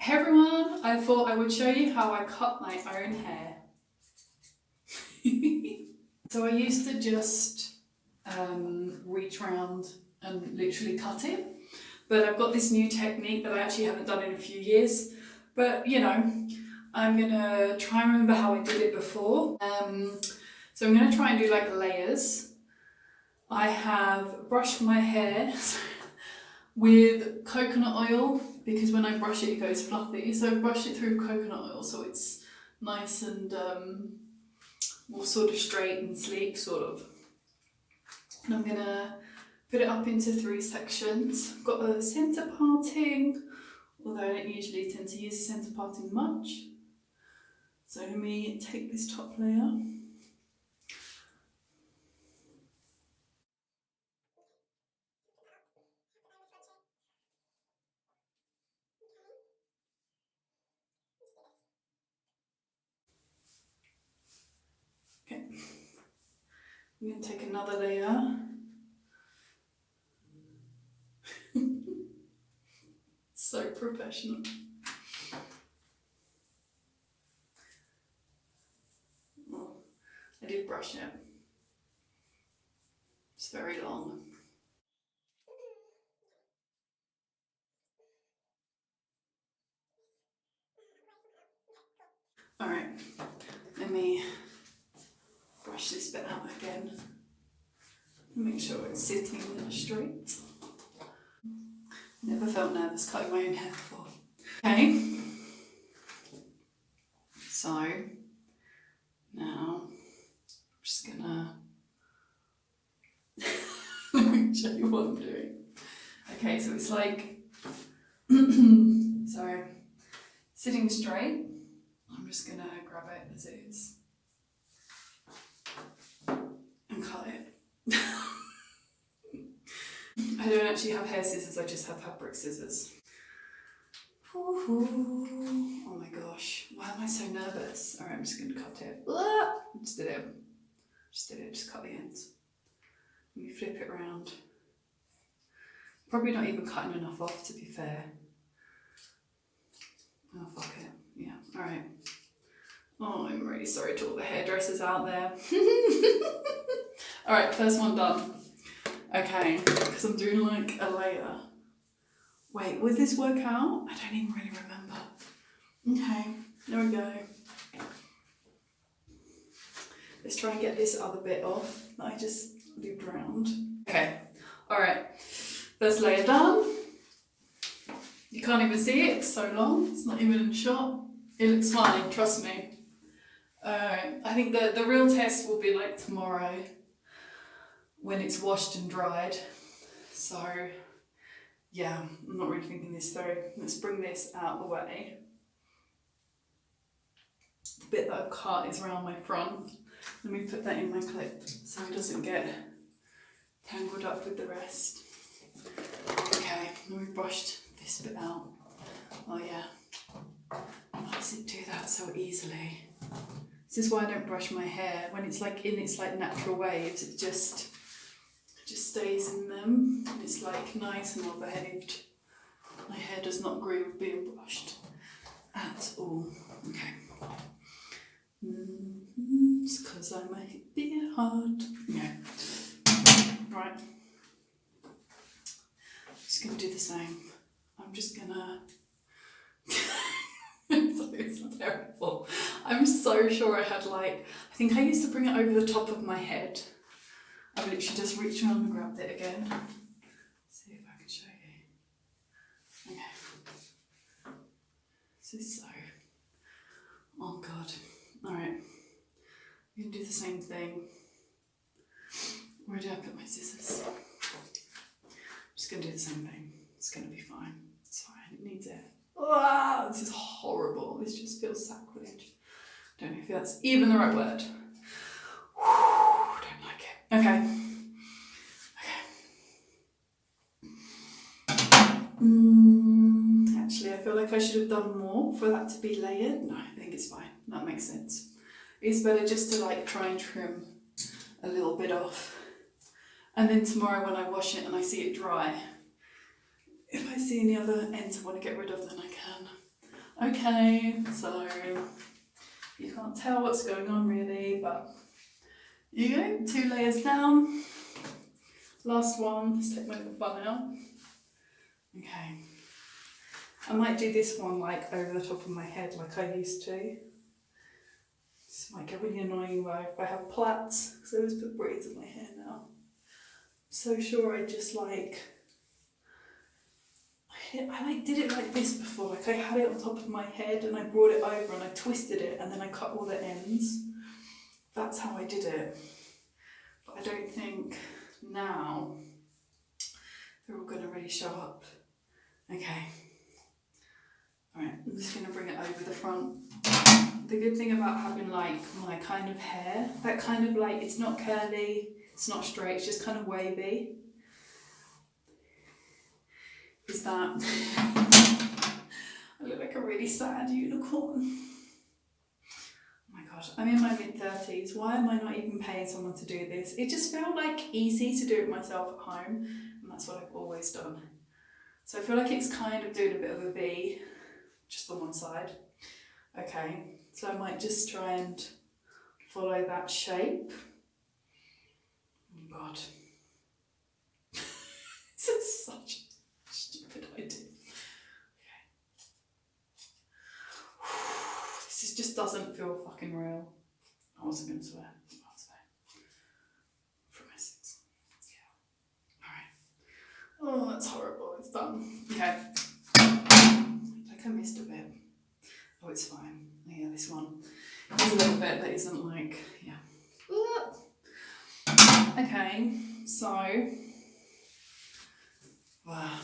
Hey everyone, I thought I would show you how I cut my own hair. So I used to just reach around and literally cut it, but I've got this new technique that I actually haven't done in a few years, but you know, I'm gonna try and remember how I did it before. So I'm gonna try and do like layers. I have brushed my hair with coconut oil because when I brush it, it goes fluffy. So I brush it through coconut oil so it's nice and more sort of straight and sleek, sort of. And I'm gonna put it up into 3 sections. I've got a centre parting, although I don't usually tend to use centre parting much. So let me take this top layer. Okay. I'm gonna take another layer. So professional. Oh, I did brush it. It's very long. Alright, let me brush this bit out again. Make sure it's sitting straight. Never felt nervous cutting my own hair before. Okay, so now I'm just gonna let me show you what I'm doing. Okay, so it's like so sitting straight. I'm just gonna grab it as it is and cut it. I don't actually have hair scissors, I just have fabric scissors. Oh my gosh, why am I so nervous? Alright, I'm just gonna cut it. Just did it. Just cut the ends. Let me flip it around. Probably not even cutting enough off, to be fair. Oh, fuck it. Yeah, alright. Oh, I'm really sorry to all the hairdressers out there. Alright, first one done. Okay, because I'm doing like a layer. Wait, would this work out? I don't even really remember. Okay, there we go. Let's try and get this other bit off that I just looped around. Okay, alright. First layer done. You can't even see it, it's so long. It's not even in shot. It looks fine, trust me. Alright, I think the real test will be like tomorrow when it's washed and dried. So, yeah, I'm not really thinking this through. Let's bring this out of the way. The bit that I've cut is around my front. Let me put that in my clip so it doesn't get tangled up with the rest. Okay, and we've brushed this bit out. Oh yeah, why does it do that so easily? This is why I don't brush my hair. When it's like in its like natural waves, it just stays in them. It's like nice and well behaved. My hair does not agree with being brushed at all. Okay. It's because I make it be hard. Yeah. Right. Just gonna do the same. I'm just gonna. It's terrible. I'm so sure I had like. I think I used to bring it over the top of my head. I've literally just reached around and grabbed it again. See if I can show you. Okay. This is so. Oh god. Alright. I'm gonna do the same thing. Where did I put my scissors? I'm just gonna do the same thing. It's gonna be fine. It's fine. It needs it. Oh, this is horrible. This just feels sacrilege. Don't know if that's even the right word. Don't like it. Okay. Actually, I feel like I should have done more for that to be layered. No, I think it's fine. That makes sense. It's better just to like try and trim a little bit off. And then tomorrow when I wash it and I see it dry, if I see any other ends I want to get rid of, then I can. Okay, so you can't tell what's going on really, but here you go, 2 layers down. Last one, let's take my little bun out. Okay. I might do this one like over the top of my head like I used to. This might get really annoying though if I have plaits, because I always put braids in my hair now. I'm so sure I just like, I did it like this before, like I had it on top of my head and I brought it over and I twisted it and then I cut all the ends. That's how I did it. But I don't think now they're all going to really show up. Okay. Alright, I'm just going to bring it over the front. The good thing about having like my kind of hair, that kind of like, it's not curly, it's not straight, it's just kind of wavy, is that I look like a really sad unicorn. Oh my god, I'm in my mid-30s. Why am I not even paying someone to do this? It just felt like easy to do it myself at home, and that's what I've always done. So I feel like it's kind of doing a bit of a V, just on one side. Okay, so I might just try and follow that shape. Oh god. This is such a stupid idea. This just doesn't feel fucking real. I wasn't going to swear. I'll swear. From Essex. Yeah. Alright. Oh, that's horrible. It's done. Okay. Like I missed a bit. Oh, it's fine. Yeah, this one. There's a little bit that isn't like, yeah. Okay, so. Wow.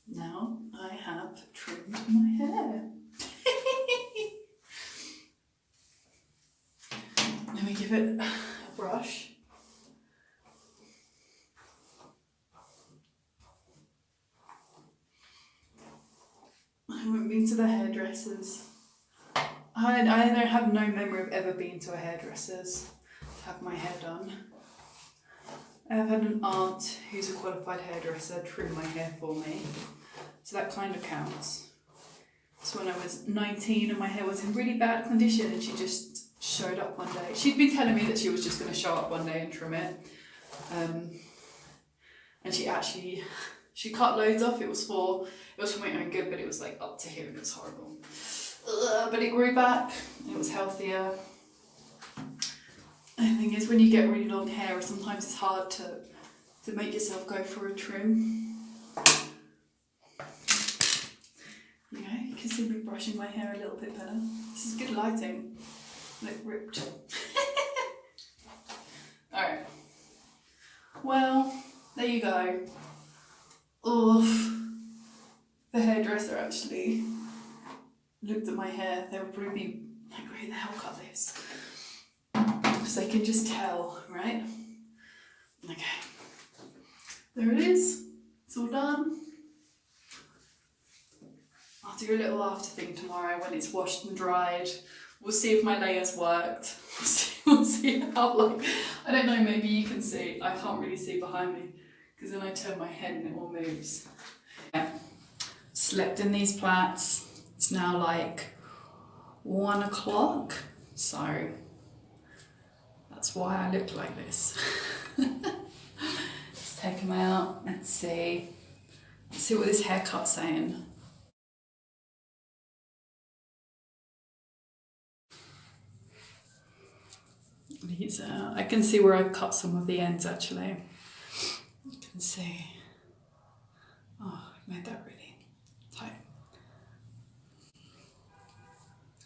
Now I have trimmed my hair. Let me give it a brush. I haven't been to the hairdressers. I don't have no memory of ever being to a hairdresser's to have my hair done. I have had an aunt who's a qualified hairdresser trim my hair for me, so that kind of counts. So when I was 19 and my hair was in really bad condition and she just showed up one day. She'd been telling me that she was just going to show up one day and trim it. And she cut loads off. It was for my own good, but it was like up to here and it was horrible. But it grew back and it was healthier. The thing is, when you get really long hair, sometimes it's hard to make yourself go for a trim. You know, you can see me brushing my hair a little bit better. This is good lighting. Look ripped. Alright. Well, there you go. Oof. The hairdresser actually looked at my hair. They would probably be like, who the hell cut this? Because they can just tell, right? Okay. There it is. It's all done. I'll do a little after thing tomorrow when it's washed and dried. We'll see if my layers worked. We'll see how, like, I don't know, maybe you can see. I can't really see behind me because then I turn my head and it all moves. Yeah. Slept in these plaits. It's now like 1 o'clock. So that's why I look like this. Let's take them out. Let's see. Let's see what this haircut's saying. These I can see where I've cut some of the ends actually. You can see. Oh, I've made that really tight.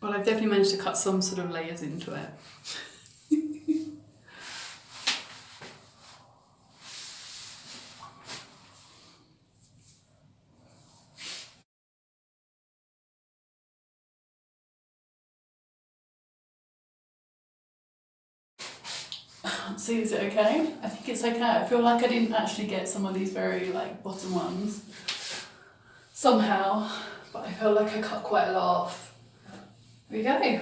Well, I've definitely managed to cut some sort of layers into it. See, is it okay? I think it's okay. I feel like I didn't actually get some of these very like bottom ones somehow, but I feel like I cut quite a lot off. There we go.